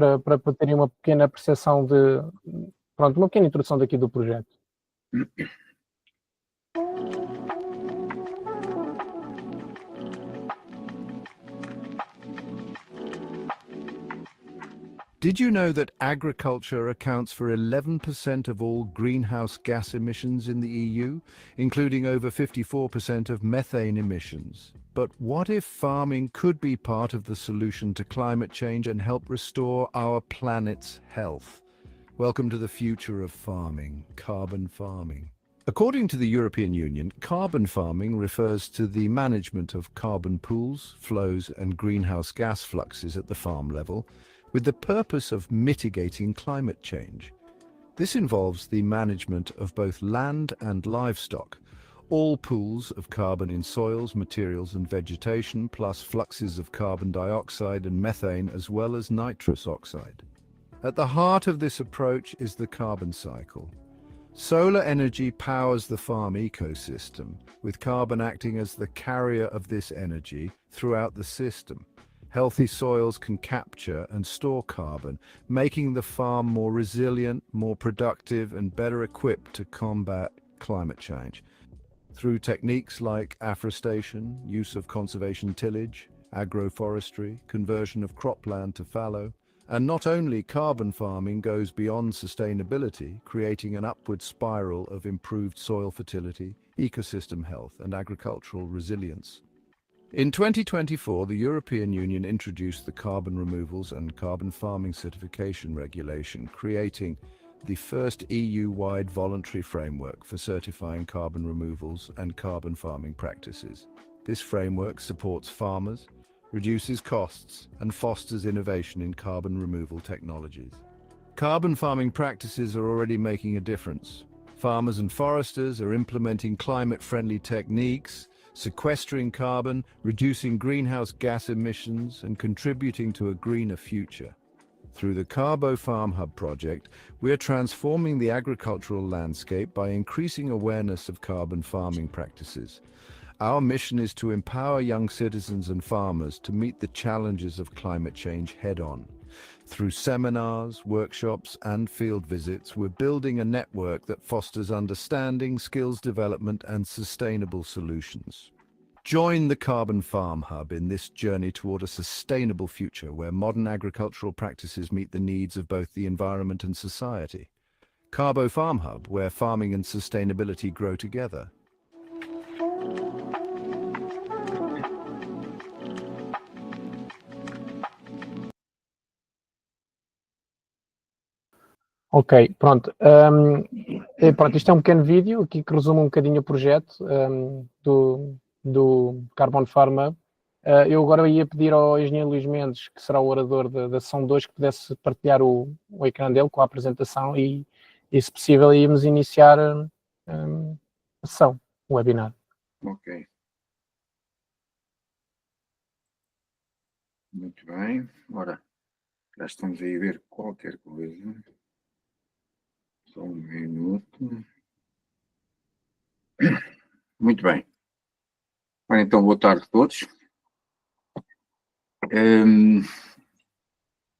para terem uma pequena percepção de, pronto, uma pequena introdução daqui do projeto. Did you know that agriculture accounts for 11% of all greenhouse gas emissions in the EU, including over 54% of methane emissions? But what if farming could be part of the solution to climate change and help restore our planet's health? Welcome to the future of farming, carbon farming. According to the European Union, carbon farming refers to the management of carbon pools, flows, and greenhouse gas fluxes at the farm level, with the purpose of mitigating climate change. This involves the management of both land and livestock, all pools of carbon in soils, materials and vegetation, plus fluxes of carbon dioxide and methane, as well as nitrous oxide. At the heart of this approach is the carbon cycle. Solar energy powers the farm ecosystem, with carbon acting as the carrier of this energy throughout the system. Healthy soils can capture and store carbon, making the farm more resilient, more productive, and better equipped to combat climate change. Through techniques like afforestation, use of conservation tillage, agroforestry, conversion of cropland to fallow, and not only carbon farming goes beyond sustainability, creating an upward spiral of improved soil fertility, ecosystem health, and agricultural resilience. In 2024, the European Union introduced the Carbon Removals and Carbon Farming Certification Regulation, creating the first EU-wide voluntary framework for certifying carbon removals and carbon farming practices. This framework supports farmers, reduces costs, and fosters innovation in carbon removal technologies. Carbon farming practices are already making a difference. Farmers and foresters are implementing climate-friendly techniques, sequestering carbon, reducing greenhouse gas emissions, and contributing to a greener future. Through the Carbo Farm Hub project, we are transforming the agricultural landscape by increasing awareness of carbon farming practices. Our mission is to empower young citizens and farmers to meet the challenges of climate change head-on. Through seminars, workshops, and field visits, we're building a network that fosters understanding, skills development, and sustainable solutions. Join the Carbon Farm Hub in this journey toward a sustainable future where modern agricultural practices meet the needs of both the environment and society. Carbo Farm Hub, where farming and sustainability grow together. Ok, pronto. Pronto, isto é um pequeno vídeo aqui que resume um bocadinho o projeto do Carbon Farm Hub. Eu agora ia pedir ao engenheiro Luís Mendes, que será o orador da sessão 2, que pudesse partilhar o ecrã dele com a apresentação e se possível, íamos iniciar a sessão, o webinar. Ok. Muito bem. Ora, já estamos aí a ver qualquer coisa. Só um minuto. Muito bem. Ora, então, boa tarde a todos.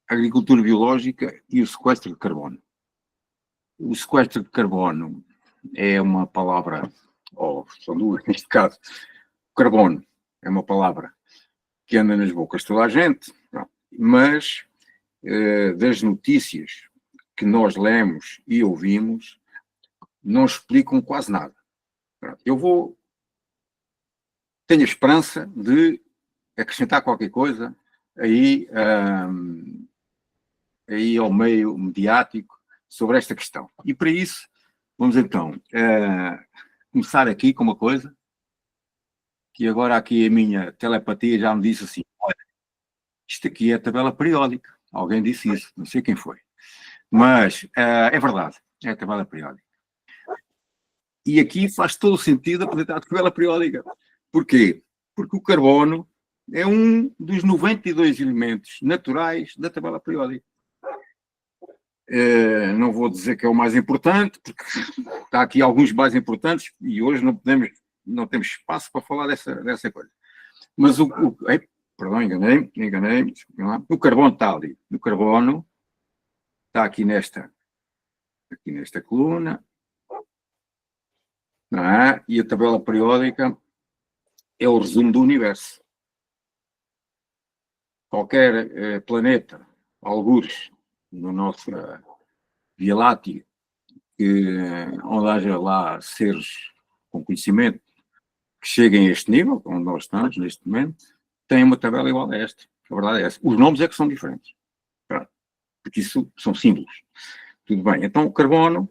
Agricultura biológica e o sequestro de carbono. O sequestro de carbono é uma palavra, ou são duas neste caso. Carbono é uma palavra que anda nas bocas de toda a gente, mas das notícias que nós lemos e ouvimos, não explicam quase nada. Tenho a esperança de acrescentar qualquer coisa aí ao meio mediático sobre esta questão. E para isso, vamos então começar aqui com uma coisa que agora aqui a minha telepatia já me disse assim, olha, isto aqui é a tabela periódica. Alguém disse isso, não sei quem foi. Mas é verdade, é a tabela periódica. E aqui faz todo o sentido apresentar a tabela periódica. Porquê? Porque o carbono é um dos 92 elementos naturais da tabela periódica. Não vou dizer que é o mais importante, porque está aqui alguns mais importantes e hoje não temos espaço para falar dessa coisa. Mas perdão, enganei. O carbono está ali. O carbono está aqui nesta coluna, não é? E a tabela periódica é o resumo do universo. Qualquer planeta, algures, no nosso Via Láctea, onde haja lá seres com conhecimento que cheguem a este nível, onde nós estamos neste momento, tem uma tabela igual a esta. A verdade é essa. Os nomes é que são diferentes. Porque isso são símbolos. Tudo bem. Então, o carbono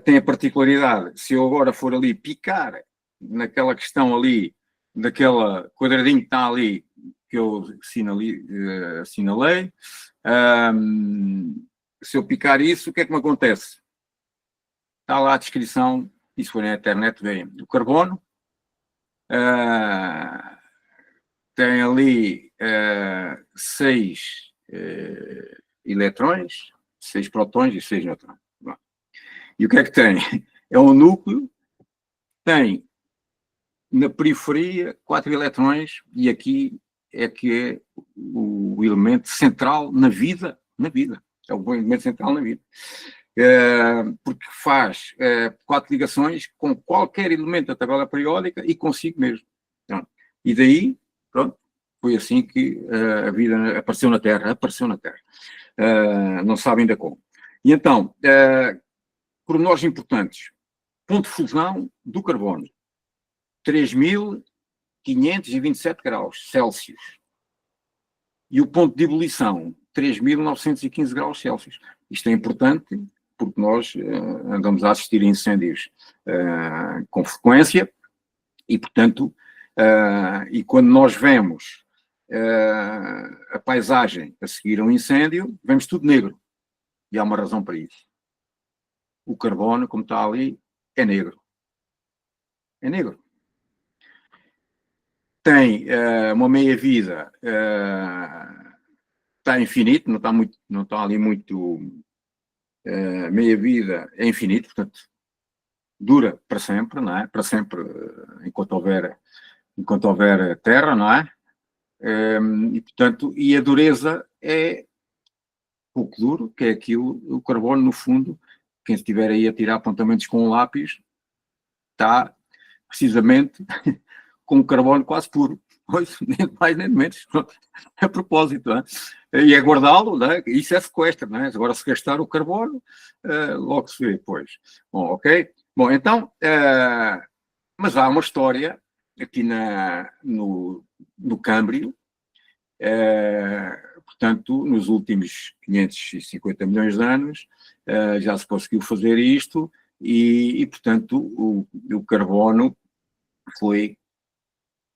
tem a particularidade, se eu agora for ali picar naquela questão ali, naquela quadradinho que está ali, que eu assinalei, se eu picar isso, o que é que me acontece? Está lá a descrição, e se for na internet, veem. O carbono tem ali 6 eletrões, 6 protões e 6 neutrões. E o que é que tem? É um núcleo, tem na periferia 4 eletrões, e aqui é que é o elemento central na vida. É o elemento central na vida. Porque faz 4 ligações com qualquer elemento da tabela periódica e consigo mesmo. Então, e daí, pronto, foi assim que a vida apareceu na Terra. Não sabe ainda como. E então, pormenores importantes. Ponto de fusão do carbono. 3.527 graus Celsius. E o ponto de ebulição, 3.915 graus Celsius. Isto é importante porque nós andamos a assistir a incêndios com frequência e, portanto, e quando nós vemos a paisagem a seguir a um incêndio, vemos tudo negro. E há uma razão para isso. O carbono, como está ali, é negro. É negro. Tem uma meia-vida, está infinito, não está ali muito... meia-vida é infinito, portanto, dura para sempre, não é? Para sempre, enquanto houver terra, não é? E, portanto, e a dureza é pouco duro, que é aquilo, o carbono, no fundo, quem estiver aí a tirar apontamentos com um lápis, está precisamente com o carbono quase puro. Pois, nem mais nem menos. A propósito, não é? E é guardá-lo, não é? Isso é sequestro, não é? Agora, se gastar o carbono, logo se vê, pois. Bom, ok? Bom, então, mas há uma história aqui no Câmbrio, portanto, nos últimos 550 milhões de anos, já se conseguiu fazer isto e portanto, o carbono foi,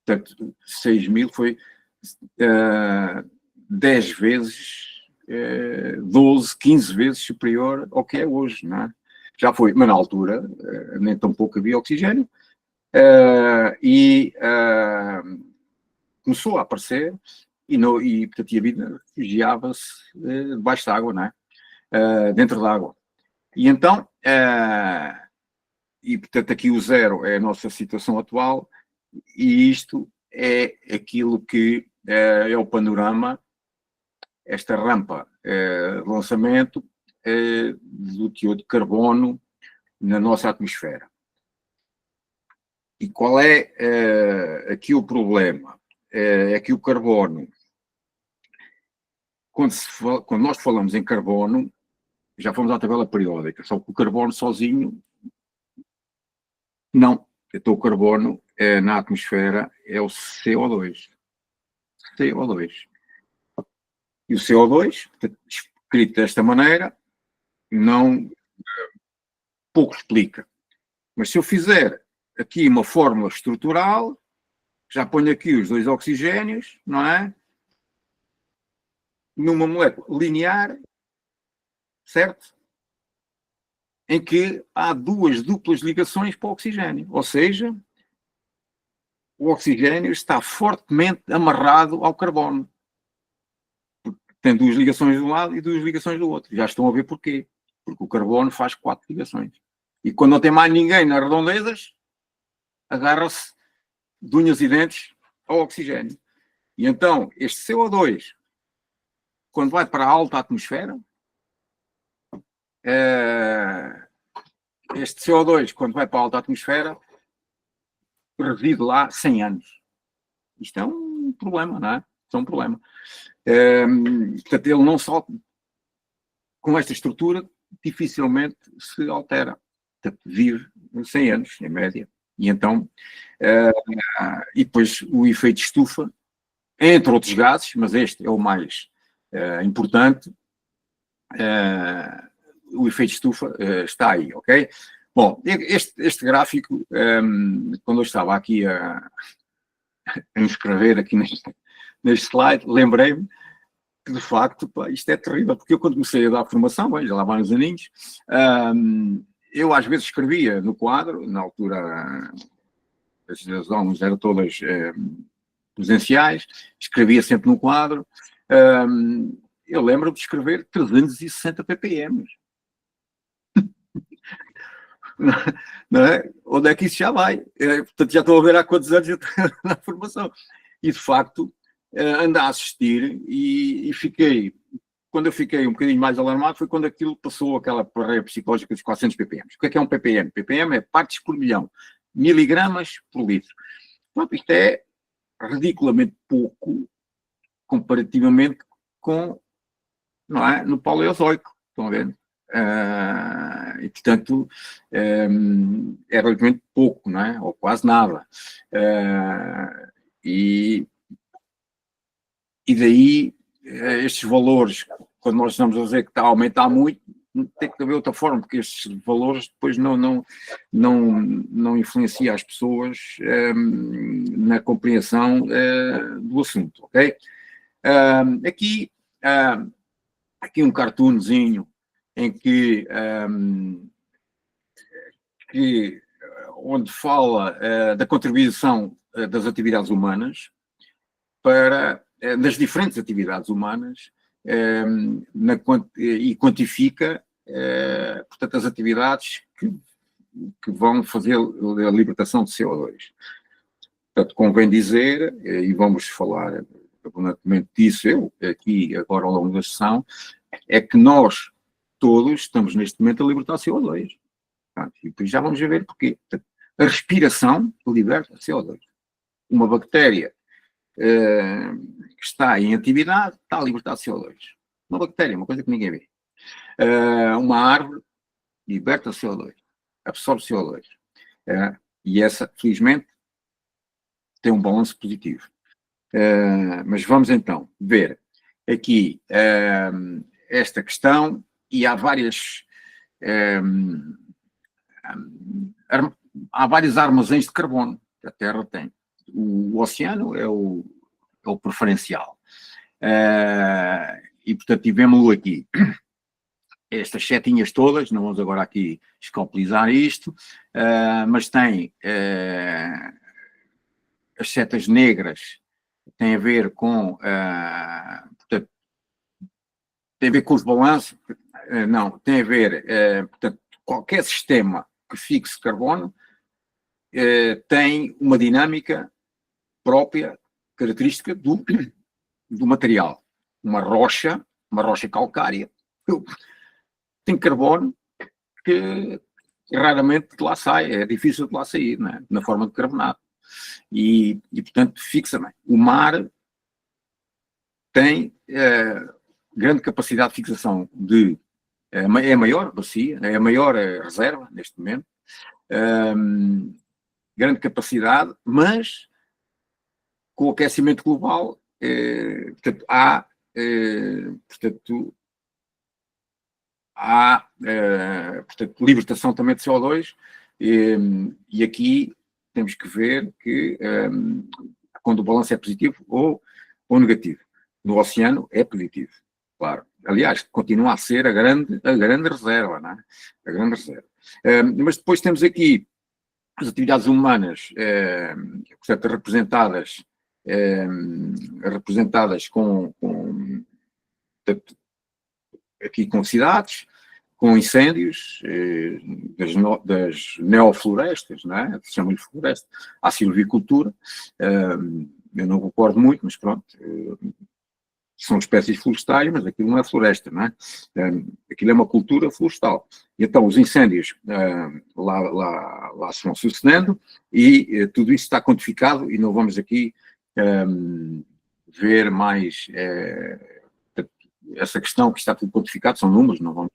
portanto, 6.000 foi 10 vezes, 12, 15 vezes superior ao que é hoje, não é? Já foi, mas na altura nem tão pouco havia oxigênio e começou a aparecer e portanto, a vida refugiava-se debaixo da água, não é? Dentro da água. E então, e portanto aqui o zero é a nossa situação atual e isto é aquilo que é o panorama, esta rampa de lançamento do teor de carbono na nossa atmosfera. E qual é aqui o problema? É que o carbono, quando nós falamos em carbono, já fomos à tabela periódica, só que o carbono sozinho, não. Então o carbono na atmosfera é o CO2. CO2. E o CO2, escrito desta maneira, não pouco explica. Mas se eu fizer aqui uma fórmula estrutural, já ponho aqui os 2 oxigénios, não é? Numa molécula linear, certo? Em que há 2 duplas ligações para o oxigênio. Ou seja, o oxigênio está fortemente amarrado ao carbono. Tem 2 ligações de um lado e 2 ligações do outro. Já estão a ver porquê. Porque o carbono faz 4 ligações. E quando não tem mais ninguém nas redondezas, agarra-se de unhas e dentes ao oxigênio. E então, este CO2, quando vai para a alta atmosfera, este CO2, quando vai para a alta atmosfera, reside lá 100 anos. Isto é um problema, não é? Isto é um problema. Portanto, ele não só, com esta estrutura, dificilmente se altera. Portanto, vive 100 anos, em média. E então, e depois o efeito estufa, entre outros gases, mas este é o mais importante, o efeito estufa está aí, ok? Bom, este gráfico, quando eu estava aqui a inscrever aqui neste slide, lembrei-me que, de facto, pá, isto é terrível, porque eu quando comecei a dar formação, bem, já lá vai uns aninhos, eu às vezes escrevia no quadro, na altura as aulas eram todas presenciais, escrevia sempre no quadro, eu lembro-me de escrever 360 ppm. Não é? Onde é que isso já vai? Portanto, já estou a ver há quantos anos eu estou na formação. E, de facto, ando a assistir e fiquei... Quando eu fiquei um bocadinho mais alarmado foi quando aquilo passou aquela barreira psicológica dos 400 ppm. O que é um ppm? ppm é partes por milhão, miligramas por litro. Pronto, isto é ridiculamente pouco comparativamente com, não é, no Paleozoico. Estão a ver? E, portanto, é relativamente pouco, não é? Ou quase nada. E daí, estes valores, quando nós estamos a dizer que está a aumentar muito, tem que haver outra forma, porque estes valores depois não influenciam as pessoas na compreensão do assunto, ok? Aqui um cartoonzinho em que onde fala da contribuição das atividades humanas das diferentes atividades humanas e quantifica, portanto, as atividades que vão fazer a libertação de CO2. Portanto, convém dizer, e vamos falar abundantemente disso, eu aqui agora ao longo da sessão, é que nós todos estamos neste momento a libertar CO2. E depois já vamos ver porquê. Portanto, a respiração liberta CO2. Uma bactéria que está em atividade está a libertar CO2. Uma bactéria, uma coisa que ninguém vê. Uma árvore liberta CO2, absorve CO2. E essa, felizmente, tem um balanço positivo. Mas vamos então ver aqui esta questão, e há várias armazéns de carbono que a Terra tem. O oceano é o preferencial. E, portanto, tivemos aqui estas setinhas todas, não vamos agora aqui escopelizar isto, mas tem as setas negras, tem a ver com, portanto, tem a ver com os balanços, não, tem a ver, portanto, qualquer sistema que fixe carbono tem uma dinâmica própria, característica do material. Uma rocha calcária, tem carbono que raramente de lá sai, é difícil de lá sair, não é? Na forma de carbonato. E portanto, fixa bem. O mar tem grande capacidade de fixação é a maior bacia, é a maior reserva neste momento, grande capacidade, mas com o aquecimento global, portanto, há libertação também de CO2, e aqui temos que ver que quando o balanço é positivo ou negativo. No oceano é positivo, claro. Aliás, continua a ser a grande reserva, não é? A grande reserva. Mas depois temos aqui as atividades humanas, portanto, representadas com aqui com cidades, com incêndios das neoflorestas, não é? Chamam-lhe floresta. Há silvicultura, eu não concordo muito, mas pronto, são espécies florestais, mas aquilo não é floresta, não é? Aquilo é uma cultura florestal. E então os incêndios lá se vão sucedendo e tudo isso está quantificado e não vamos aqui ver mais essa questão que está tudo quantificado, são números, não vamos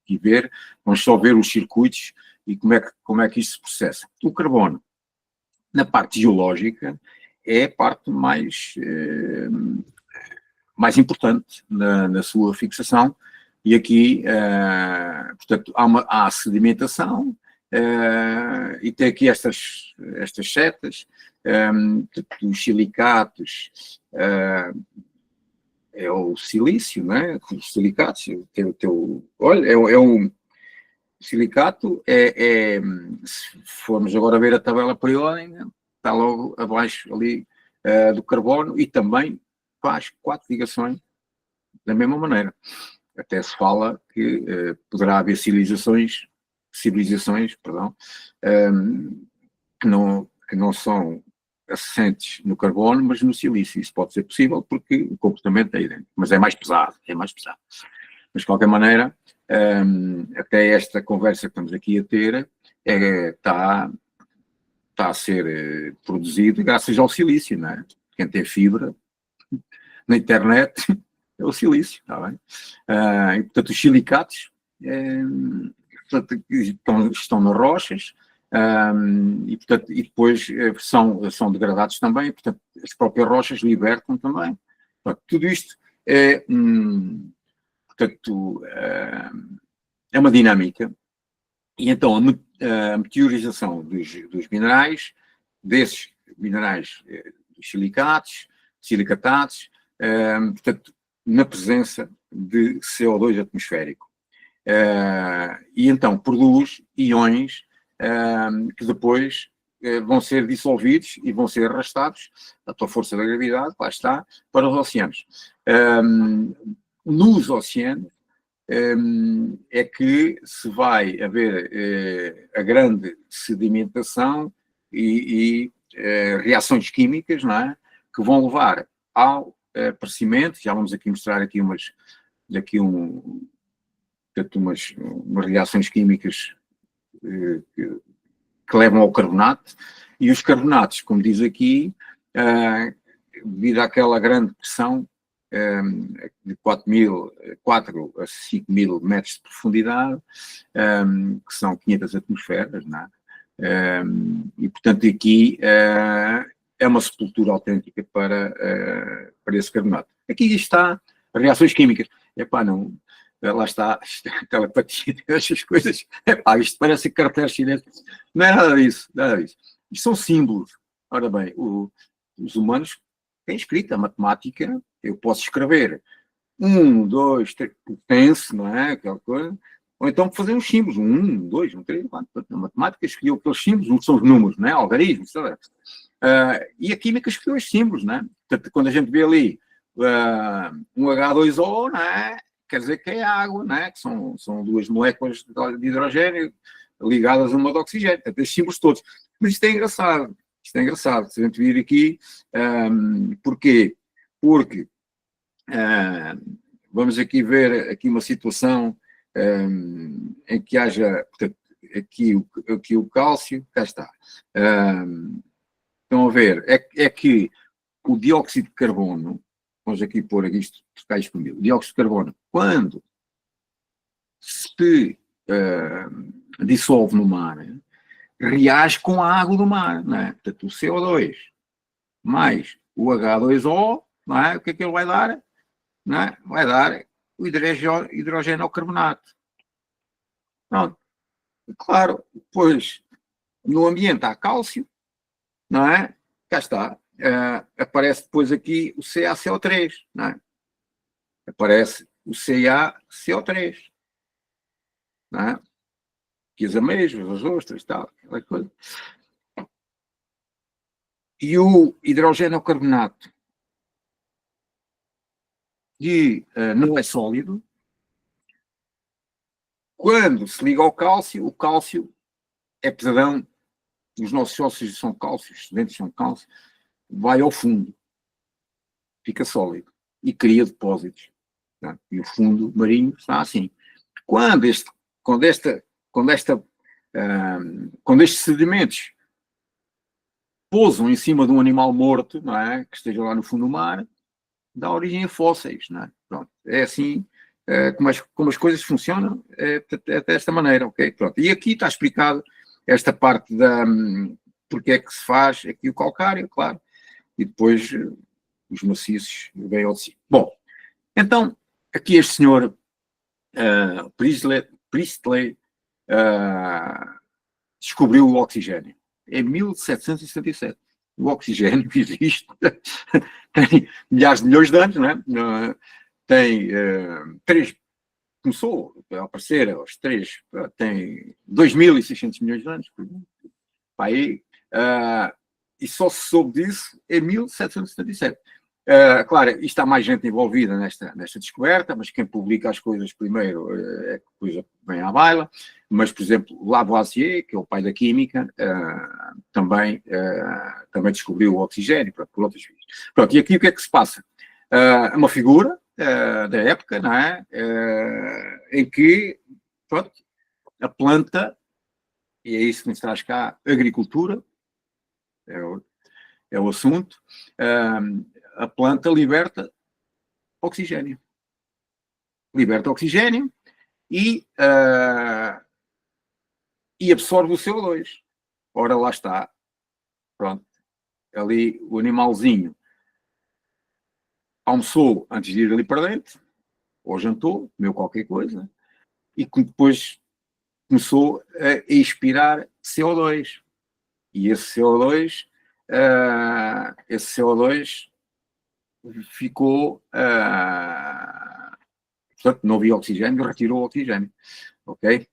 aqui ver, vamos só ver os circuitos e como é que isto se processa. O carbono, na parte geológica, é a parte mais importante na sua fixação, e aqui, portanto, há sedimentação, e tem aqui estas setas, os silicatos, é o silício, não é? Os silicatos, olha, o silicato se formos agora ver a tabela periódica, está logo abaixo ali do carbono, e também faz 4 ligações da mesma maneira. Até se fala que poderá haver civilizações, que não são assentes no carbono, mas no silício. Isso pode ser possível porque o comportamento é idêntico, mas é mais pesado. Mas de qualquer maneira, até esta conversa que estamos aqui a ter está a ser produzido graças ao silício, não é? Quem tem fibra na internet é o silício, está bem? E, portanto, os silicatos estão nas rochas, e depois são degradados também, portanto, as próprias rochas libertam também. Portanto, tudo isto é uma dinâmica, e então a meteorização dos minerais, desses minerais, dos silicatados, portanto, na presença de CO2 atmosférico. E então produz íons que depois vão ser dissolvidos e vão ser arrastados, pela força da gravidade, lá está, para os oceanos. Nos oceanos é que se vai haver a grande sedimentação e reações químicas, não é? Que vão levar ao aparecimento. Já vamos aqui mostrar aqui umas reações químicas que levam ao carbonato, e os carbonatos, como diz aqui, devido àquela grande pressão de 4 a 5 mil metros de profundidade, que são 500 atmosferas, não é? E portanto aqui é uma sepultura autêntica para esse carbonato. Aqui está reações químicas. Epá, não, lá está, telepatia, essas coisas. Epá, isto parece caracteres chineses. Não é nada disso, nada disso. Isto são símbolos. Ora bem, os humanos têm escrita, a matemática, eu posso escrever 1, 2, 3, pense, não é? Aquela coisa. Ou então fazer uns símbolos, 1, 2, 3, 4. A matemática escolheu aqueles símbolos, não são os números, não é? Algarismos, sabe? E a química escolheu os símbolos, não é? Portanto, quando a gente vê ali um H2O, não é? Quer dizer que é água, não é? Que são duas moléculas de hidrogênio ligadas a uma de oxigênio. Portanto, esses símbolos todos. Mas isto é engraçado. Isto é engraçado. Se a gente vir aqui, porquê? Porque vamos aqui ver aqui uma situação em que haja, portanto, aqui o cálcio, cá está. Estão a ver, é que o dióxido de carbono, vamos aqui pôr isto, trocar isto comigo, o dióxido de carbono, quando se dissolve no mar, reage com a água do mar, não é? Portanto, o CO2 mais o H2O, não é? O que é que ele vai dar? Não é? Vai dar o hidrogênio ao carbonato. Pronto. Claro, depois no ambiente há cálcio, não é? Cá está. Aparece depois aqui o CaCO3, não é? Aparece o CaCO3, não é? Que as amêijoas, as ostras, tal, aquela coisa. E o hidrogênio ao carbonato, que não é sólido, quando se liga ao cálcio, o cálcio é pesadão, os nossos sócios são cálcios, os dentes são cálcio, vai ao fundo, fica sólido. e cria depósitos. Tá? E o fundo marinho está assim. Quando estes sedimentos pousam em cima de um animal morto, não é? Que esteja lá no fundo do mar, dá origem a fósseis, não é? Pronto, é assim como as coisas funcionam, é desta maneira, ok? Pronto. E aqui está explicado esta parte porque é que se faz aqui o calcário, claro, e depois os maciços vêm ao de cima. Bom, então, aqui este senhor Priestley descobriu o oxigênio em 1777. O oxigênio existe, tem milhares de milhões de anos, não é? Tem começou a aparecer aos 3, tem 2.600 milhões de anos, aí, e só se soube disso em 1777. Claro, isto há mais gente envolvida nesta descoberta, mas quem publica as coisas primeiro é que depois vem à baila. Mas, por exemplo, Lavoisier, que é o pai da química, também descobriu o oxigênio, por outras vias. Pronto, e aqui o que é que se passa? Uma figura da época, não é? Em que, pronto, a planta, e é isso que nos traz cá, agricultura, é o assunto, a planta liberta oxigênio. Liberta oxigênio e absorve o CO2. Ora, lá está. Pronto. Ali o animalzinho almoçou antes de ir ali para dentro, ou jantou, comeu qualquer coisa, e depois começou a expirar CO2. E esse CO2 ficou, portanto, não havia oxigênio, retirou o oxigênio, ok?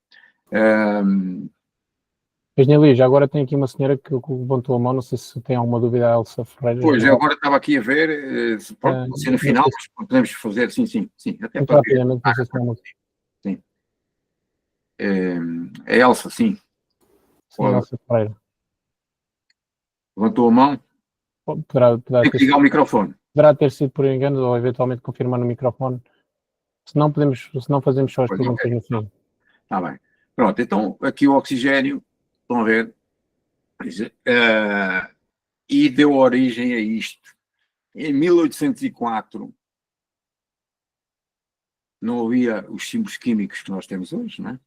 Engenheiro, já agora tem aqui uma senhora que levantou a mão, não sei se tem alguma dúvida, a Elsa Ferreira. Pois, eu agora estava aqui a ver, pode ser no final, mas podemos fazer, sim, até muito para rapidamente, não sei se não. Sim. É Elsa, sim. Sim, Elsa Ferreira. Levantou a mão? Tem que ligar o microfone. Poderá ter sido por engano ou eventualmente confirmar no microfone. Se não fazemos só as perguntas no fim. Está bem. Pronto, então aqui o oxigênio, estão a ver, e deu origem a isto. Em 1804 não havia os símbolos químicos que nós temos hoje, não é?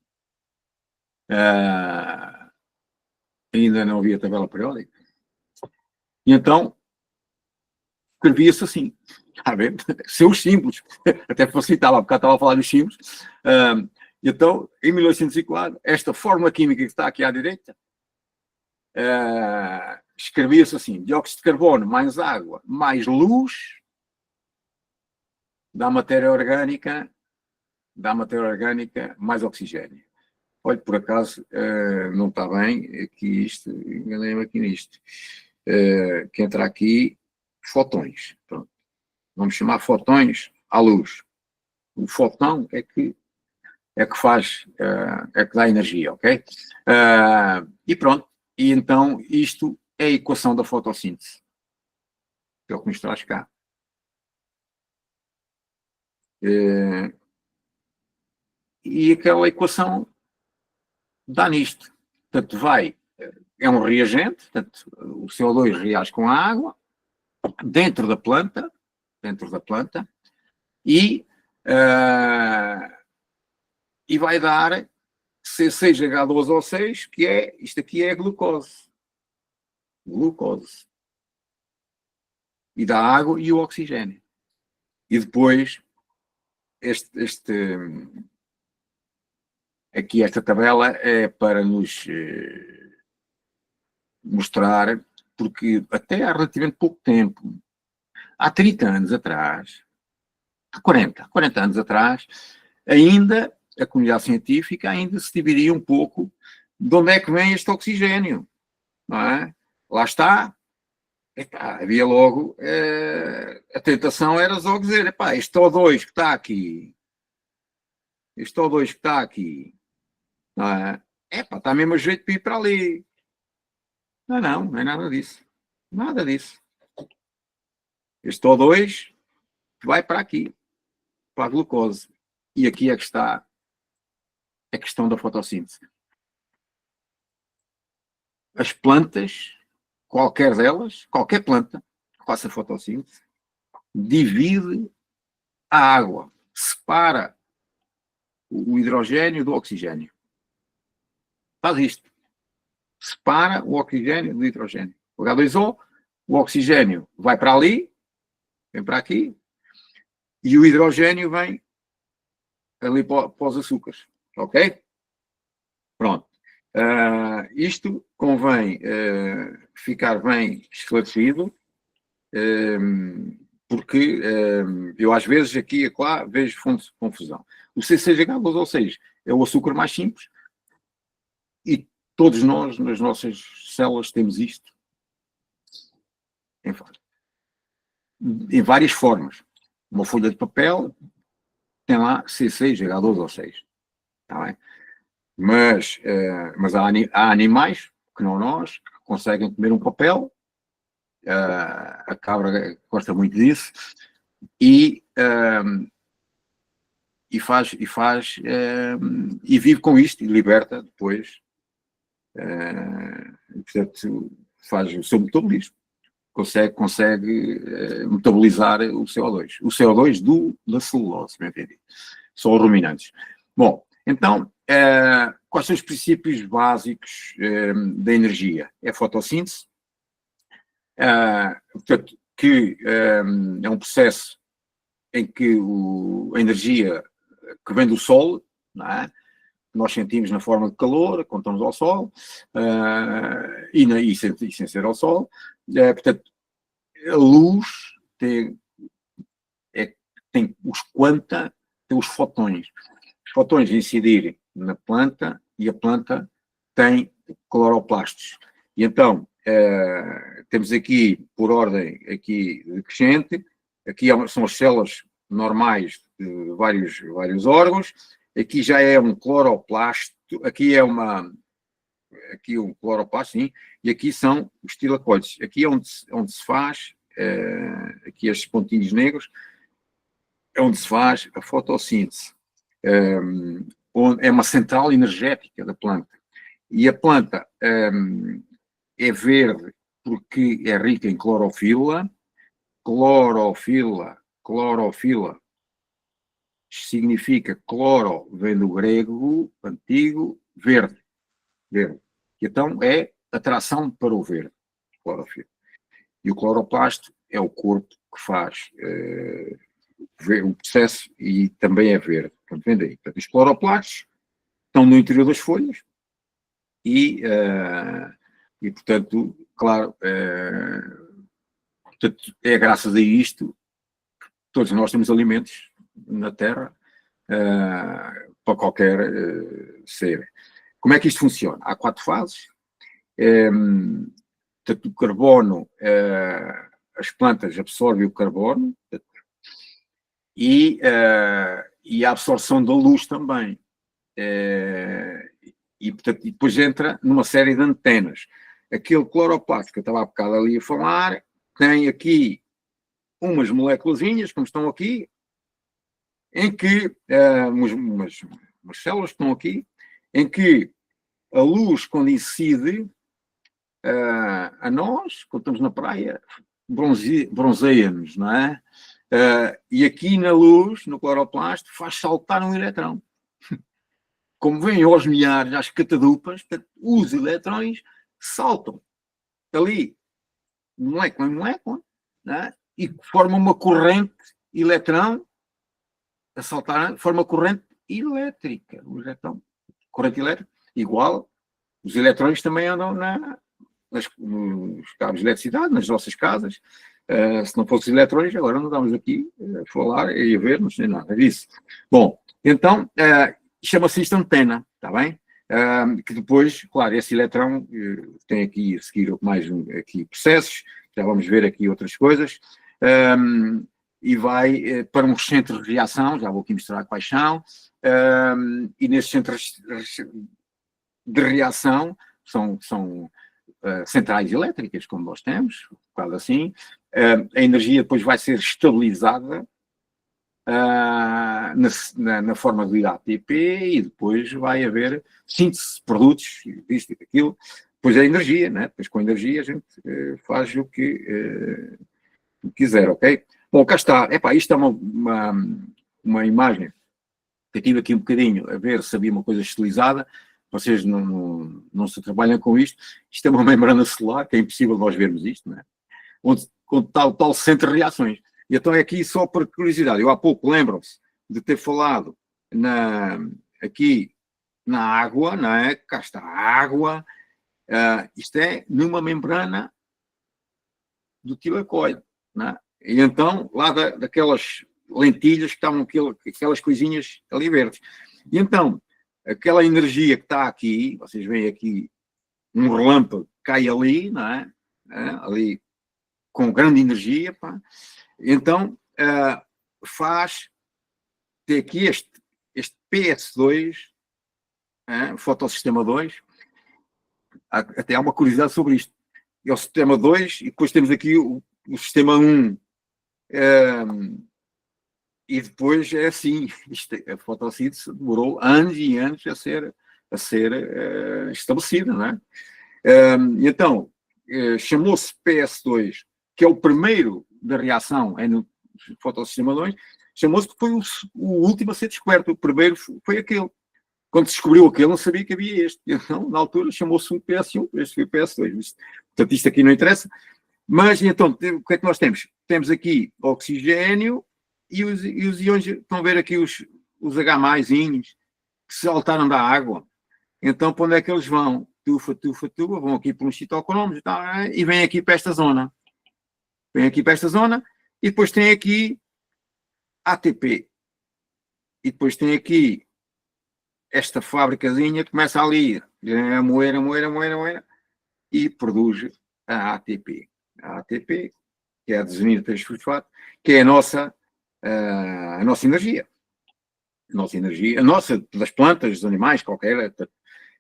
Ainda não havia tabela periódica. E então escrevia-se assim, está a ver? Seus símbolos, até facilitava, porque estava a falar dos símbolos. Então, em 1804, esta fórmula química que está aqui à direita, escrevia-se assim: dióxido de carbono mais água mais luz dá matéria orgânica mais oxigênio. Olha, por acaso, não está bem aqui isto, enganei-me aqui nisto. Que entra aqui fotões. Pronto. Vamos chamar fotões à luz. O fotão é que faz, é que dá energia, ok? E pronto. E então isto é a equação da fotossíntese. É o que nos traz cá. E aquela equação dá nisto. Portanto, é um reagente, portanto, o CO2 reage com a água dentro da planta, e vai dar C6H12O6, que é, isto aqui é glucose. E dá água e o oxigênio. E depois, aqui esta tabela é para nos mostrar, porque até há relativamente pouco tempo, há 30 anos atrás, há 40 anos atrás, ainda a comunidade científica ainda se dividia um pouco de onde é que vem este oxigênio, não é? Lá está. Havia logo, a tentação era só dizer, este O2 que está aqui, não é? Está mesmo a jeito de ir para ali. Não é nada disso. Nada disso. Este O2 vai para aqui, para a glucose. E aqui é que está a questão da fotossíntese. As plantas, qualquer delas, qualquer planta que faça fotossíntese, divide a água, separa o hidrogênio do oxigênio. Faz isto. Separa o oxigênio do hidrogênio. O H2O, o oxigênio vai para ali, vem para aqui, e o hidrogênio vem ali para os açúcares. Ok? Pronto. Isto convém ficar bem esclarecido, porque eu às vezes aqui e lá vejo confusão. O CCH12O6 é o açúcar mais simples e todos nós, nas nossas células, temos isto em várias formas. Uma folha de papel tem lá C6H12O6. Está bem? Mas há animais, que não nós, que conseguem comer um papel. A cabra gosta muito disso. E vive com isto e liberta depois. Portanto, faz o seu metabolismo. Consegue metabolizar o CO2. O CO2 da celulose, me entendi. São os ruminantes. Bom, então, quais são os princípios básicos da energia? É a fotossíntese, portanto, que é um processo em que a energia que vem do Sol, não é? Nós sentimos na forma de calor, quando estamos ao Sol, e sem ser ao Sol. Portanto, a luz tem os quanta, tem os fotões. Os fotões incidirem na planta e a planta tem cloroplastos. E então, temos aqui, por ordem aqui decrescente, aqui são as células normais de vários órgãos, aqui já é um cloroplasto, aqui um cloroplasto, sim, e aqui são os tilacoides. Aqui é onde se faz, aqui estes pontinhos negros, é onde se faz a fotossíntese. É uma central energética da planta. E a planta é verde porque é rica em clorofila. Clorofila significa cloro, vem do grego antigo, verde. E então é atração para o verde, clorofila. E o cloroplasto é o corpo que faz o processo e também é verde. Portanto, vem daí. Portanto, os cloroplastos estão no interior das folhas e portanto, claro, portanto, é graças a isto que todos nós temos alimentos na Terra para qualquer ser. Como é que isto funciona? Há 4 fases. Portanto, o carbono, as plantas absorvem o carbono e a absorção da luz também. Portanto, depois entra numa série de antenas. Aquele cloroplasto que eu estava há bocado ali a falar, tem aqui umas moléculazinhas, como estão aqui, em que umas células estão aqui, em que a luz, quando incide a nós, quando estamos na praia, bronzeia-nos, não é? E aqui na luz, no cloroplasto, faz saltar um eletrão. Como vêm aos milhares, às catadupas, os eletrões saltam ali, molécula em molécula, né? E formam uma corrente elétrica, forma corrente elétrica. Corrente elétrica igual, os eletrões também andam nos cabos de eletricidade, nas nossas casas. Se não fossem eletrões, agora não estamos aqui a falar e a ver, não sei nada disso. Bom, então, chama-se isto antena, está bem? Que depois, claro, esse eletrão tem aqui a seguir mais aqui processos, já vamos ver aqui outras coisas, e vai para um centro de reação, já vou aqui mostrar quais são, e nesses centros de reação são centrais elétricas, como nós temos, quase assim. A energia depois vai ser estabilizada na forma de ATP, e depois vai haver síntese de produtos, isto e aquilo, depois é energia, né? Depois com energia a gente faz o que quiser, ok? Bom, cá está. Epá, isto é uma imagem que eu tive aqui um bocadinho a ver se havia uma coisa estilizada. Vocês não se trabalham com isto. Isto é uma membrana celular, que é impossível nós vermos isto, né? Onde está o tal centro de reações. E então é aqui só por curiosidade. Eu há pouco lembram-se de ter falado aqui na água, não é? Cá está a água. Isto é numa membrana do tilacoide, não é? E então, lá daquelas lentilhas que estavam aquelas coisinhas ali verdes. E então, aquela energia que está aqui, vocês veem aqui um relâmpago que cai ali, não é? Ali com grande energia, pá. Então, faz ter aqui este PS2, fotossistema 2, até há uma curiosidade sobre isto. É o sistema 2 e depois temos aqui o sistema 1. E depois é assim, a fotossíntese demorou anos e anos a ser estabelecida, não é? Então, chamou-se PS2, que é o primeiro da reação, no fotossistema 2, chamou-se porque foi o último a ser descoberto. O primeiro foi aquele. Quando se descobriu aquele, não sabia que havia este. Então, na altura, chamou-se um PS1, este foi o PS2. Portanto, isto aqui não interessa. Mas, então, o que é que nós temos? Temos aqui oxigênio e os íons, estão a ver aqui os H+inhos que saltaram da água. Então, para onde é que eles vão? Tufa, vão aqui por uns citocromes e vêm aqui para esta zona. E depois tem aqui ATP. E depois tem aqui esta fábricazinha que começa ali a moer, e produz a ATP. A ATP, que é a desunida 3-fosfato, que é a nossa energia. A nossa, das plantas, dos animais,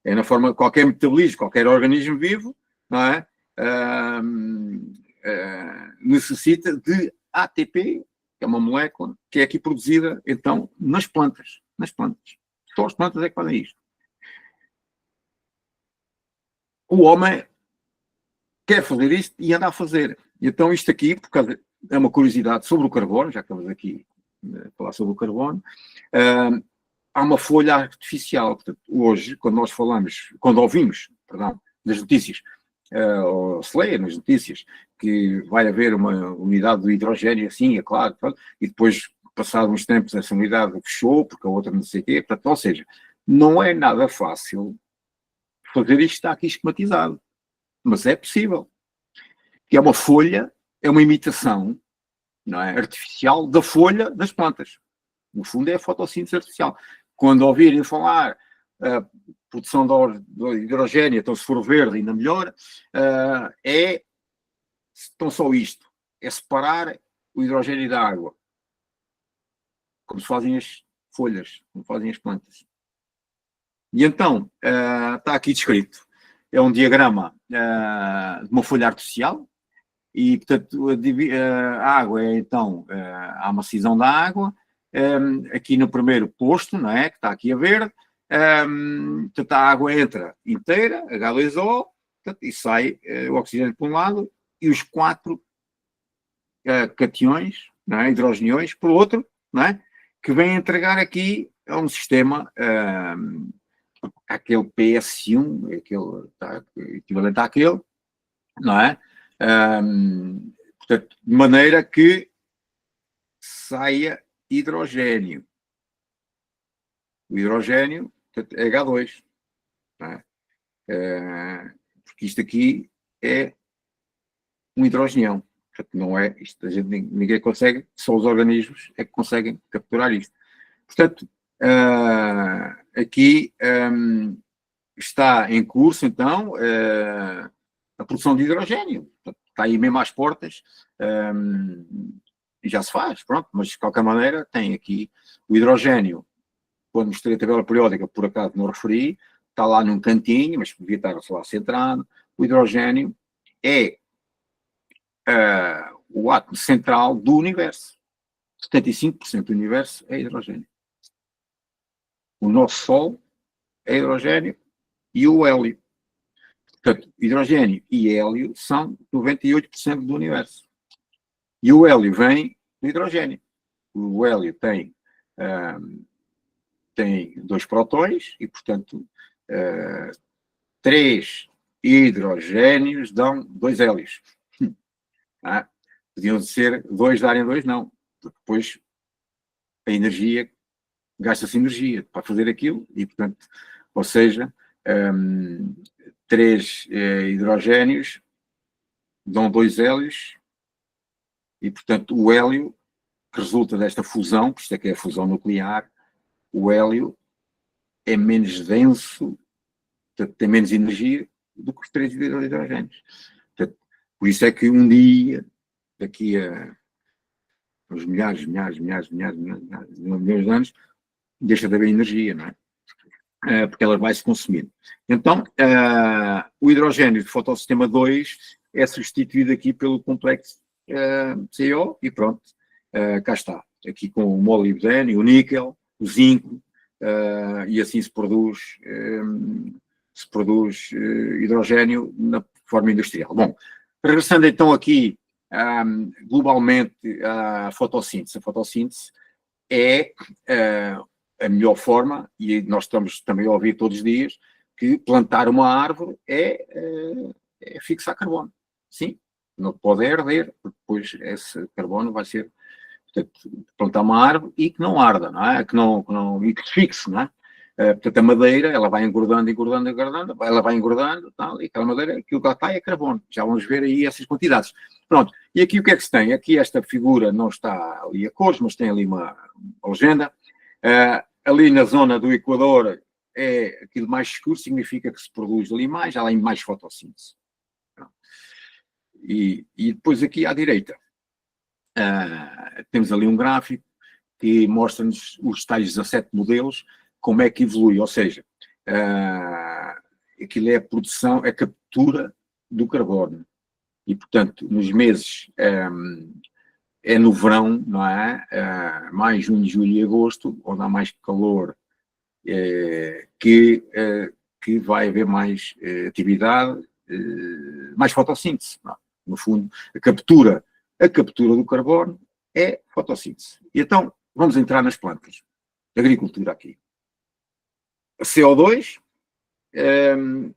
é na forma, qualquer metabolismo, qualquer organismo vivo, não é? Necessita de ATP, que é uma molécula que é aqui produzida, então, nas plantas. Só as plantas é que fazem isto. O homem quer fazer isto e anda a fazer. Então, isto aqui, por causa, é uma curiosidade sobre o carbono, já que estamos aqui a falar sobre o carbono, há uma folha artificial. Portanto, hoje, quando ouvimos nas notícias, ou se lê nas notícias, que vai haver uma unidade do hidrogênio, assim, é claro, e depois, passados uns tempos, essa unidade fechou, porque a outra não sei o quê. Portanto, ou seja, não é nada fácil fazer isto, está aqui esquematizado. Mas é possível. Que é uma folha, é uma imitação, não é, artificial da folha das plantas. No fundo é a fotossíntese artificial. Quando ouvirem falar produção de hidrogênio, então se for verde ainda melhor, então só isto, é separar o hidrogênio da água, como se fazem as folhas, como fazem as plantas. E então, está aqui descrito, é um diagrama de uma folha artificial, e portanto a água é então, há uma cisão da água, aqui no primeiro posto, não é, que está aqui a verde, portanto a água entra inteira, H2O, portanto, e sai o oxigênio por um lado, e os 4 cationões, não é, hidrogeniões, por outro, não é, que vêm entregar aqui a um sistema, aquele PS1, equivalente àquele, não é? Portanto, de maneira que saia hidrogênio. O hidrogênio, portanto, é H2. Não é? Porque isto aqui é um hidrogenião. Portanto, não é, isto a gente, ninguém consegue, só os organismos é que conseguem capturar isto. Portanto, aqui está em curso, então, a produção de hidrogênio. Portanto, está aí mesmo às portas, e já se faz, pronto, mas de qualquer maneira tem aqui o hidrogênio. Quando mostrei a tabela periódica, por acaso não referi, está lá num cantinho, mas podia estar lá centrado. O hidrogênio é o átomo central do universo. 75% do universo é hidrogênio. O nosso Sol é hidrogênio e o hélio. Portanto, hidrogênio e hélio são 98% do universo. E o hélio vem do hidrogênio. O hélio tem 2 prótons e, portanto, 3 hidrogénios dão 2 hélios. Podiam ser 2 darem 2, não. Porque depois a energia, gasta-se energia para fazer aquilo e, portanto, ou seja, 3 hidrogénios dão 2 hélios e, portanto, o hélio que resulta desta fusão, que isto é que é a fusão nuclear, o hélio é menos denso, portanto, tem menos energia do que os 3 hidrogénios. Portanto, por isso é que um dia, daqui a uns milhares de anos, deixa de haver energia, não é? Porque ela vai se consumir. Então, o hidrogênio de fotossistema 2 é substituído aqui pelo complexo CO e pronto, cá está. Aqui com o molibdênio, o níquel, o zinco, e assim se produz hidrogênio na forma industrial. Bom, regressando então aqui globalmente à fotossíntese. A fotossíntese é a melhor forma, e nós estamos também a ouvir todos os dias, que plantar uma árvore é fixar carbono. Sim, não pode arder, porque depois esse carbono vai ser, portanto, plantar uma árvore e que não arda, não é? E que se fixe, não é? Portanto, a madeira, ela vai engordando, ela vai engordando, tal, e aquela madeira, aquilo que lá está é carbono. Já vamos ver aí essas quantidades. Pronto, e aqui o que é que se tem? Aqui esta figura não está ali a cores, mas tem ali uma legenda. Ali na zona do Equador é aquilo mais escuro, significa que se produz ali mais, além de mais fotossíntese. E depois aqui à direita temos ali um gráfico que mostra-nos os tais 17 modelos, como é que evolui, ou seja, aquilo é a produção, é a captura do carbono. E, portanto, nos meses, é no verão, não é? Mais junho, julho e agosto, onde há mais calor, que vai haver mais atividade, mais fotossíntese. Não? No fundo, a captura do carbono é fotossíntese. E então, vamos entrar nas plantas. Agricultura aqui. A CO2,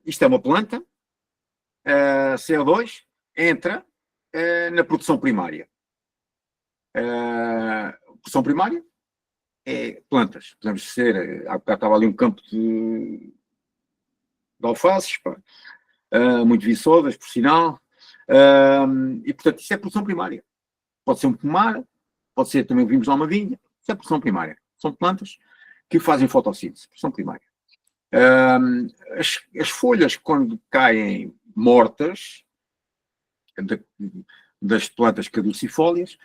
isto é uma planta, a CO2 entra na produção primária. Produção primária é plantas. Podemos ser, há bocado estava ali um campo de alfaces, muito viçosas, por sinal, e portanto isso é produção primária. Pode ser um pomar, pode ser também, vimos lá uma vinha, isso é produção primária. São plantas que fazem fotossíntese, produção primária. As folhas, quando caem mortas, das plantas caducifólias,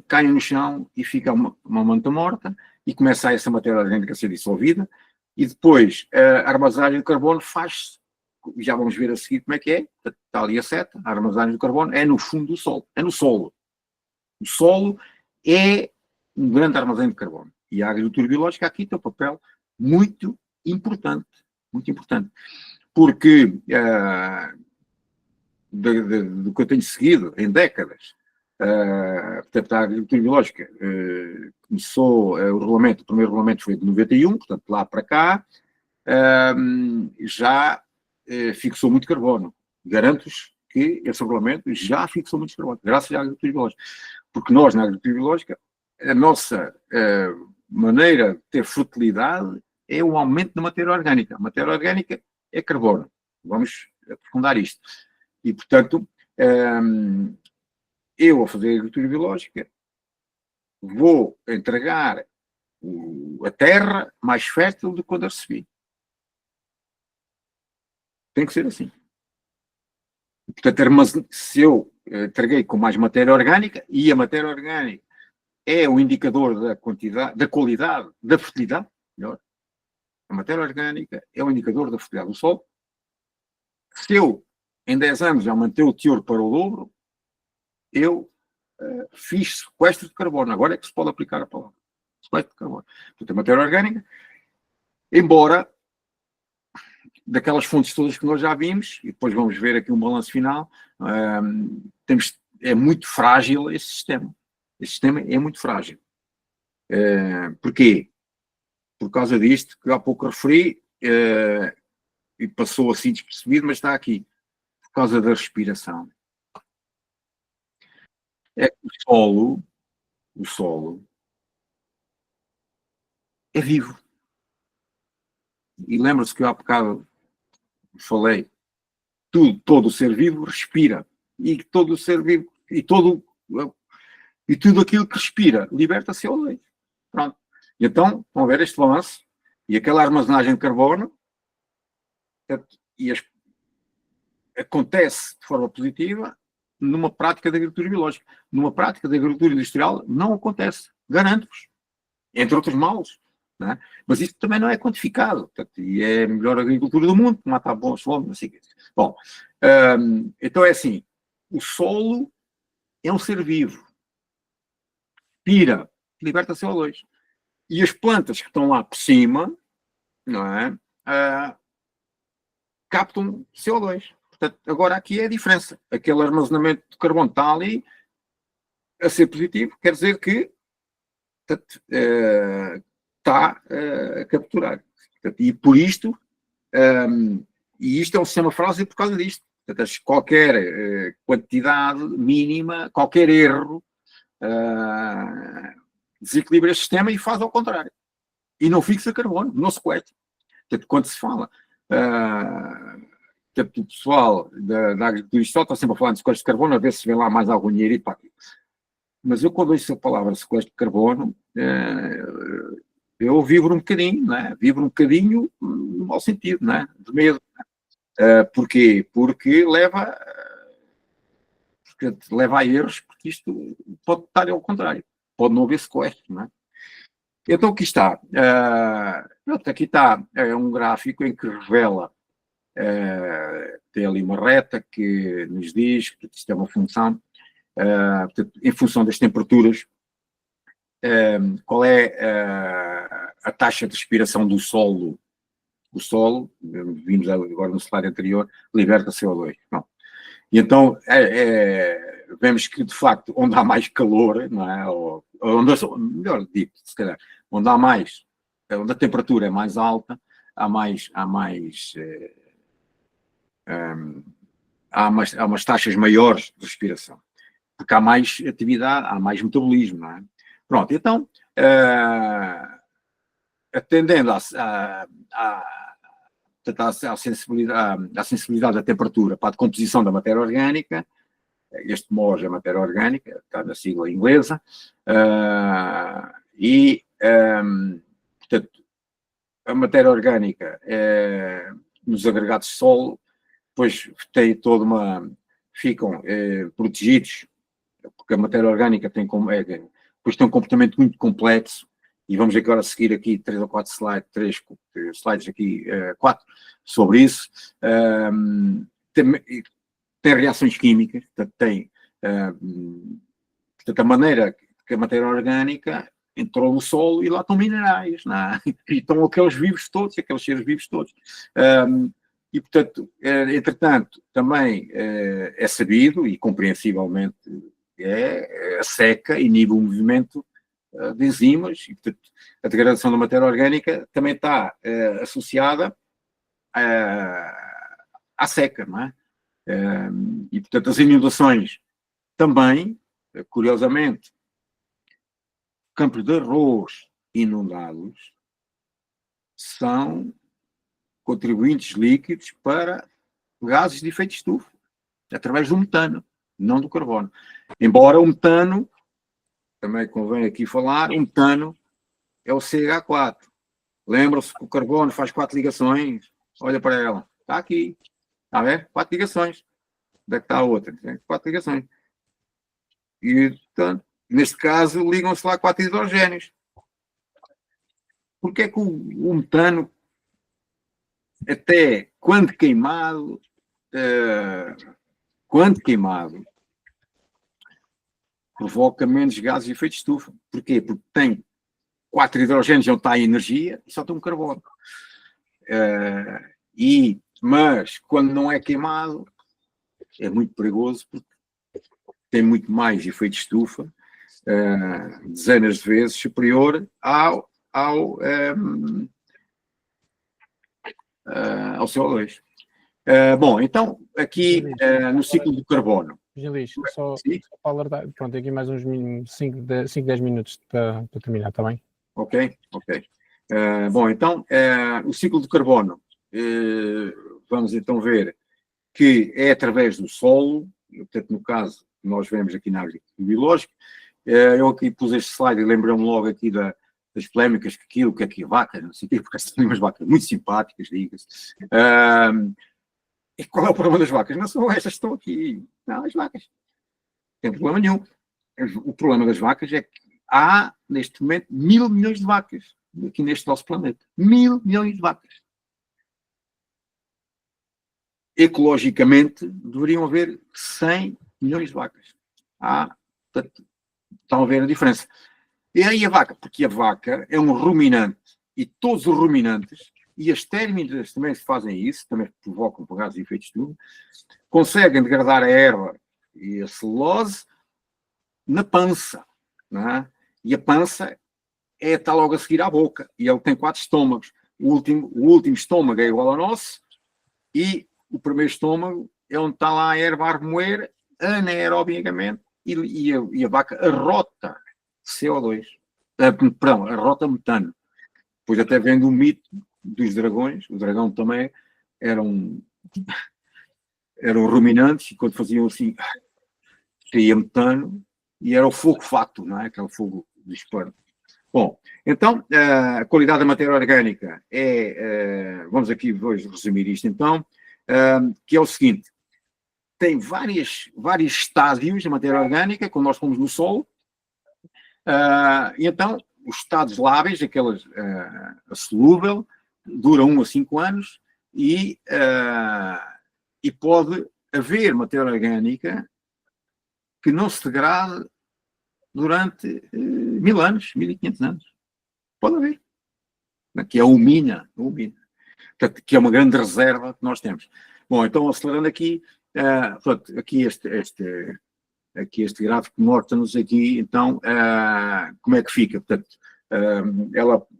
caem no chão e fica uma manta morta e começa essa matéria orgânica a ser dissolvida e depois a armazenagem do carbono faz-se, já vamos ver a seguir como é que é, está ali a seta, a armazenagem do carbono é no fundo do solo, é no solo. O solo é um grande armazém de carbono e a agricultura biológica aqui tem um papel muito importante, porque do que eu tenho seguido em décadas, portanto, a agricultura biológica começou, o primeiro regulamento foi de 91, portanto, lá para cá, já fixou muito carbono. Garanto-vos que esse regulamento já fixou muito carbono, graças à agricultura biológica. Porque nós, na agricultura biológica, a nossa maneira de ter fertilidade é o aumento da matéria orgânica. A matéria orgânica é carbono. Vamos aprofundar isto. E, portanto, eu, a fazer agricultura biológica, vou entregar a terra mais fértil do que quando a recebi. Tem que ser assim. Portanto, se eu entreguei com mais matéria orgânica, e a matéria orgânica é o indicador da quantidade, da qualidade, da fertilidade, melhor, a matéria orgânica é o indicador da fertilidade do solo. Se eu, em 10 anos, já manter o teor para o dobro, eu fiz sequestro de carbono. Agora é que se pode aplicar a palavra. Sequestro de carbono. Portanto, a matéria orgânica, embora daquelas fontes todas que nós já vimos, e depois vamos ver aqui um balanço final, é muito frágil esse sistema. Esse sistema é muito frágil. Porquê? Por causa disto que há pouco referi, e passou assim despercebido, mas está aqui. Por causa da respiração. É que o solo é vivo. E lembra-se que eu há bocado falei, todo o ser vivo respira. E todo o ser vivo, e tudo aquilo que respira, liberta CO2. Pronto. E então, vão ver este balanço, e aquela armazenagem de carbono, acontece de forma positiva numa prática de agricultura biológica. Numa prática de agricultura industrial não acontece, garanto-vos. Entre outros males. Não é? Mas isso também não é quantificado. Portanto, e é a melhor agricultura do mundo, mata bons fomes, não sei o quê. Bom, então é assim, o solo é um ser vivo. Respira, liberta CO2. E as plantas que estão lá por cima, não é? Captam CO2. Portanto, agora aqui é a diferença. Aquele armazenamento de carbono está ali a ser positivo, quer dizer que está a capturar. Portanto, e por isto, e isto é um sistema frágil por causa disto. Portanto, qualquer quantidade mínima, qualquer erro, desequilibra este sistema e faz ao contrário. E não fixa carbono, não sequestra. Portanto, quando se fala, portanto, o pessoal da agricultura está sempre a falar de sequestro de carbono, a ver se vem lá mais algum dinheiro para aqui. Mas eu, quando ouço a palavra sequestro de carbono, eu vibro um bocadinho, não é? Vibro um bocadinho no mau sentido, não é? De medo. Porquê? Porque leva a erros, porque isto pode estar ao contrário. Pode não haver sequestro, não é? Então, aqui está. Aqui está um gráfico em que revela, tem ali uma reta que nos diz que isto é uma função, portanto, em função das temperaturas, qual é a taxa de respiração do solo. O solo, vimos agora no slide anterior, liberta CO2. Não. E então, vemos que, de facto, onde há mais calor, não é? Ou melhor dito, se calhar, onde a temperatura é mais alta, há umas taxas maiores de respiração. Porque há mais atividade, há mais metabolismo, não é? Pronto, então, atendendo à sensibilidade da temperatura para a decomposição da matéria orgânica, este MOS é a matéria orgânica, está na sigla inglesa, portanto, a matéria orgânica nos agregados de solo, depois ficam protegidos, porque a matéria orgânica depois tem um comportamento muito complexo, e vamos agora seguir aqui 3 ou 4 slides, 3 slides aqui, 4, sobre isso. Tem reações químicas, portanto, portanto, a maneira que a matéria orgânica entrou no solo e lá estão minerais, não é? E estão aqueles vivos todos, aqueles seres vivos todos. E, portanto, entretanto, também é sabido, e compreensivelmente a seca inibe o movimento de enzimas, e, portanto, a degradação da matéria orgânica também está associada à seca, não é? E, portanto, as inundações também, curiosamente, campos de arroz inundados são contribuintes líquidos para gases de efeito de estufa, através do metano, não do carbono. Embora o metano, também convém aqui falar, o metano é o CH4. Lembram-se que o carbono faz 4 ligações? Olha para ela. Está aqui. Está a ver? 4 ligações. Onde é que está a outra? Tem 4 ligações. E, portanto, neste caso, ligam-se lá 4 hidrogénios. Porque é que o metano, até quando queimado, provoca menos gases de efeito de estufa. Porquê? Porque tem 4 hidrogénios onde está a energia e só tem um carbono. Mas quando não é queimado, é muito perigoso porque tem muito mais efeito de estufa, dezenas de vezes superior ao CO2. Bom, então, aqui no ciclo do carbono. Luís, só para alertar, pronto, aqui mais uns 5, 10 minutos para terminar, está bem? Ok. Bom, então, o ciclo do carbono, vamos então ver que é através do solo, portanto, no caso, nós vemos aqui na agricultura biológica. Eu aqui pus este slide e lembrei-me logo aqui das polémicas que é aqui a vaca, não sei o quê, porque são umas vacas muito simpáticas, diga-se. E qual é o problema das vacas? Não são estas que estão aqui. Não, as vacas. Não tem problema nenhum. O problema das vacas é que há, neste momento, 1.000 milhões de vacas aqui neste nosso planeta. 1.000 milhões de vacas. Ecologicamente, deveriam haver 100 milhões de vacas. Portanto, estão a ver a diferença. E aí a vaca? Porque a vaca é um ruminante. E todos os ruminantes, e as térmitas também fazem isso, também provocam gases de efeito de estufa, conseguem degradar a erva e a celulose na pança. Não é? E a pança está logo a seguir à boca. E ele tem 4 estômagos. O último estômago é igual ao nosso, e o primeiro estômago é onde está lá a erva a remoer anaerobicamente, e a vaca arrota CO2. Perdão, arrota metano. Depois até vem do mito dos dragões. O dragão também eram ruminantes, e quando faziam assim, caía metano, e era o fogo facto, não é? Aquele fogo de esperma. Bom, então, a qualidade da matéria orgânica vamos aqui hoje resumir isto então, que é o seguinte: tem vários estádios da matéria orgânica, quando nós fomos no solo, e então os estados lábeis, aquelas a solúvel, dura 1 a 5 anos, e pode haver matéria orgânica que não se degrade durante 1.000 anos, 1.500 anos. Pode haver. Que é a umina. Portanto, que é uma grande reserva que nós temos. Bom, então, acelerando aqui, aqui este gráfico mostra-nos aqui, então, como é que fica. Portanto,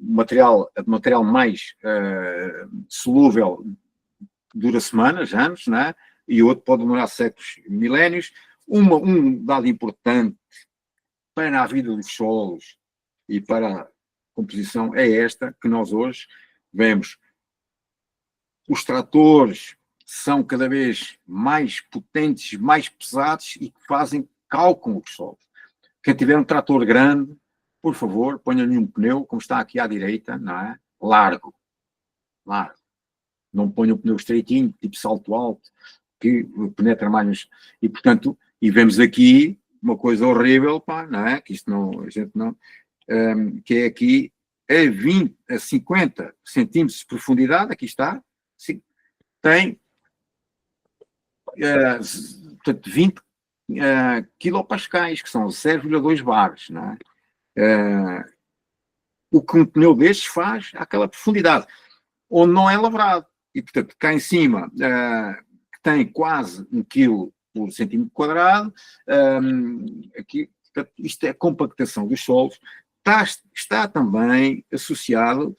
material mais solúvel dura semanas, anos, não é? E o outro pode demorar séculos, milénios. Um dado importante para a vida dos solos e para a composição é esta, que nós hoje vemos. Os tratores são cada vez mais potentes, mais pesados, e que calcam os solos. Quem tiver um trator grande, por favor, ponha-lhe um pneu, como está aqui à direita, não é? Largo. Não ponha um pneu estreitinho, tipo salto alto, que penetra mais. E, portanto, vemos aqui uma coisa horrível, não é? Que isto não, a gente não, que é aqui a 50 centímetros de profundidade, aqui está, tem 20 quilopascais, que são 0,2 bares, não é? O que um pneu destes faz àquela profundidade, onde não é lavrado, e portanto cá em cima, que tem quase 1 kg por centímetro quadrado, aqui, portanto, isto é a compactação dos solos, está também associado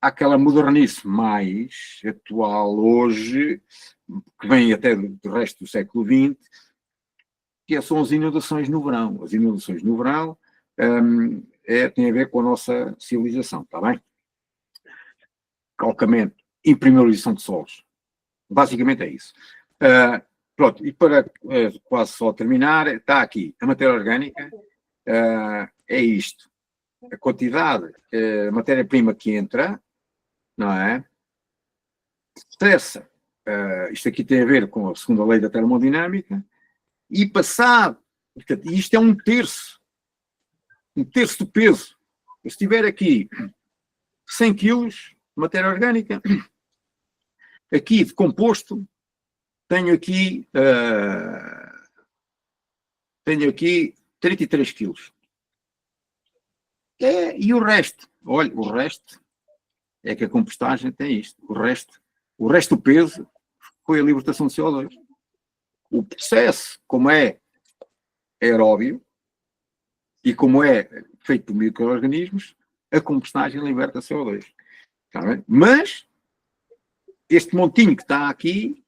àquela modernice mais atual hoje, que vem até do resto do século XX, que são as inundações no verão. As inundações no verão têm a ver com a nossa civilização, está bem? Calcamento, impermeabilização de solos. Basicamente é isso. Pronto, e para quase só terminar, está aqui a matéria orgânica, é isto. A quantidade de matéria-prima que entra, não é? Estressa. Isto aqui tem a ver com a segunda lei da termodinâmica, e passado, portanto, isto é 1/3 do peso. Se tiver aqui 100 kg de matéria orgânica, aqui de composto, tenho aqui 33 quilos. E o resto? Olha, o resto é que a compostagem tem isto. O resto do peso foi a libertação de CO2. O processo, como é aeróbio e como é feito por micro-organismos, a compostagem liberta CO2. Tá bem? Mas este montinho que está aqui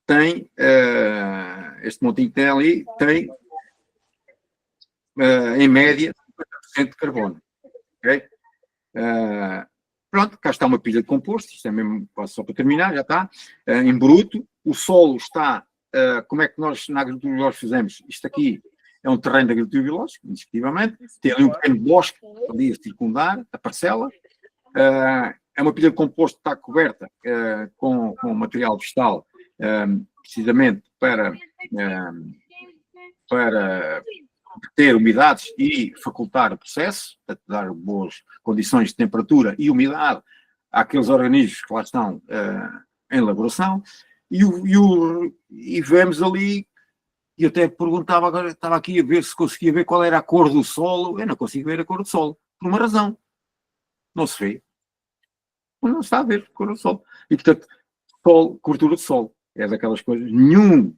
tem, este montinho que tem ali, tem em média 50% de carbono. Okay? Pronto, cá está uma pilha de composto, isto é mesmo, só para terminar, já está, em bruto. O solo está, como é que nós na agricultura biológica fizemos? Isto aqui é um terreno de agricultura biológica, indiscutivelmente, tem ali um pequeno bosque ali a circundar a parcela, é uma pilha de composto que está coberta com material vegetal, precisamente para ter umidades e facultar o processo, para dar boas condições de temperatura e umidade àqueles organismos que lá estão em elaboração, e vemos ali, e até perguntava agora, estava aqui a ver se conseguia ver qual era a cor do solo. Eu não consigo ver a cor do solo, por uma razão, não se vê, não está a ver a cor do solo, e portanto, cobertura de solo, é daquelas coisas, nenhum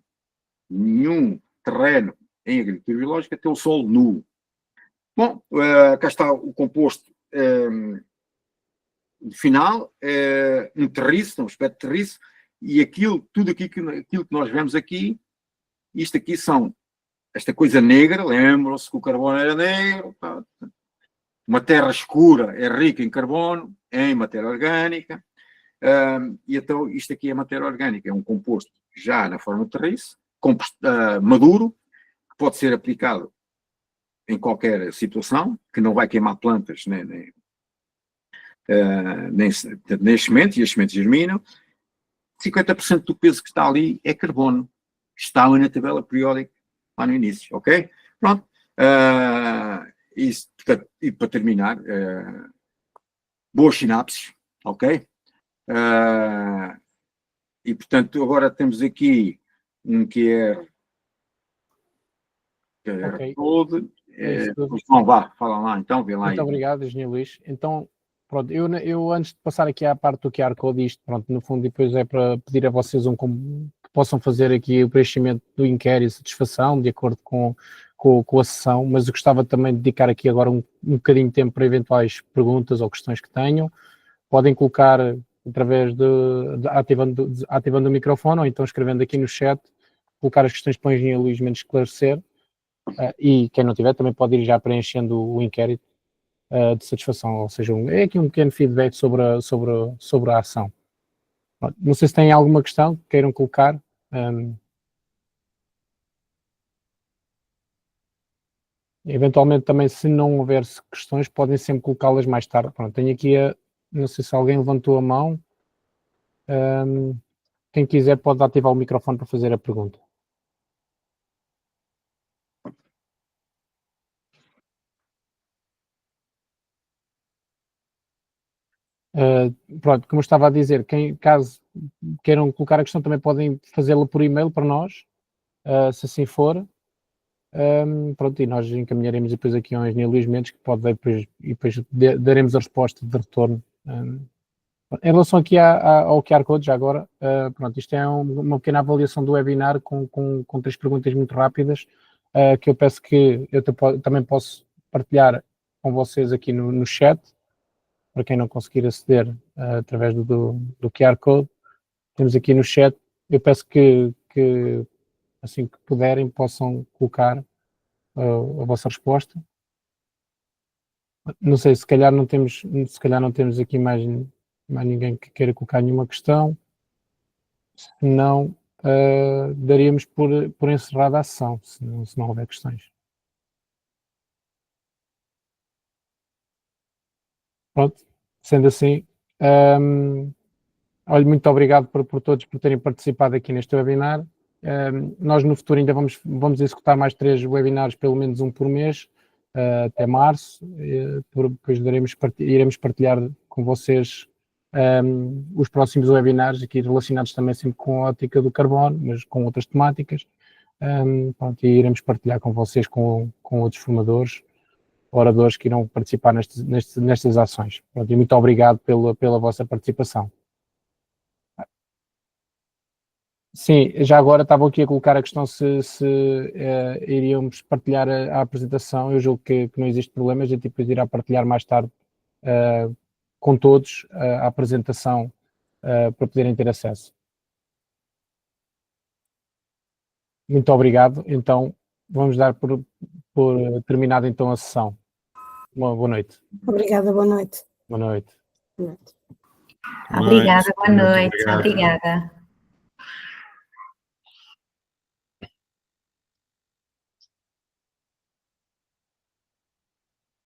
terreno em agricultura biológica tem o solo nu. Bom, cá está o composto final, um terriço, um aspecto de terriço, e tudo aquilo que nós vemos aqui, isto aqui esta coisa negra, lembram-se que o carbono era negro, tá? Uma terra escura é rica em carbono, em matéria orgânica, e então isto aqui é matéria orgânica, é um composto já na forma de terriço, maduro, que pode ser aplicado em qualquer situação, que não vai queimar plantas nem as sementes, e as sementes germinam. 50% do peso que está ali é carbono, que está ali na tabela periódica, lá no início, ok? Pronto. E para terminar, boas sinapses, ok? E portanto, agora temos aqui um QR Code. João, vá, fala lá então, vê lá. Muito obrigado, Engenheiro Luís. Então, pronto, eu antes de passar aqui à parte do QR Code, isto, pronto, no fundo, depois é para pedir a vocês que possam fazer aqui o preenchimento do inquérito e satisfação, de acordo com a sessão, mas eu gostava também de dedicar aqui agora um bocadinho de tempo para eventuais perguntas ou questões que tenham. Podem colocar através ativando o microfone, ou então escrevendo aqui no chat, colocar as questões para o Engenheiro Luís Mendes esclarecer, e quem não tiver também pode ir já preenchendo o inquérito de satisfação, ou seja, é aqui um pequeno feedback sobre a ação. Não sei se têm alguma questão que queiram colocar. Eventualmente também, se não houver questões, podem sempre colocá-las mais tarde. Pronto, tenho aqui não sei se alguém levantou a mão. Quem quiser pode ativar o microfone para fazer a pergunta. Pronto, como eu estava a dizer, caso queiram colocar a questão, também podem fazê-la por e-mail para nós, se assim for. Pronto, e nós encaminharemos depois aqui ao Engenheiro Luís Mendes, que pode depois daremos a resposta de retorno. Em relação aqui ao QR Code, já agora, pronto, isto é uma pequena avaliação do webinar com 3 perguntas muito rápidas, que eu peço que eu também posso partilhar com vocês aqui no chat, para quem não conseguir aceder através do QR Code. Temos aqui no chat, eu peço que assim que puderem possam colocar a vossa resposta. Não sei, se calhar não temos aqui mais ninguém que queira colocar nenhuma questão. Se não, daríamos por encerrada a sessão, se não houver questões. Pronto, sendo assim, olha, muito obrigado por todos por terem participado aqui neste webinar. Nós no futuro ainda vamos executar mais 3 webinars, pelo menos um por mês, até março. Depois iremos partilhar com vocês os próximos webinars, aqui relacionados também sempre com a ótica do carbono, mas com outras temáticas. Pronto, e iremos partilhar com vocês, com outros formadores, oradores que irão participar nestas ações. Pronto, e muito obrigado pela vossa participação. Sim, já agora estava aqui a colocar a questão se iríamos partilhar a apresentação. Eu julgo que não existe problema, a gente depois irá partilhar mais tarde com todos a apresentação para poderem ter acesso. Muito obrigado. Então, vamos dar por terminada então a sessão. Uma boa noite. Obrigada, boa noite. Boa noite. Boa noite. Obrigada, boa noite. Obrigada.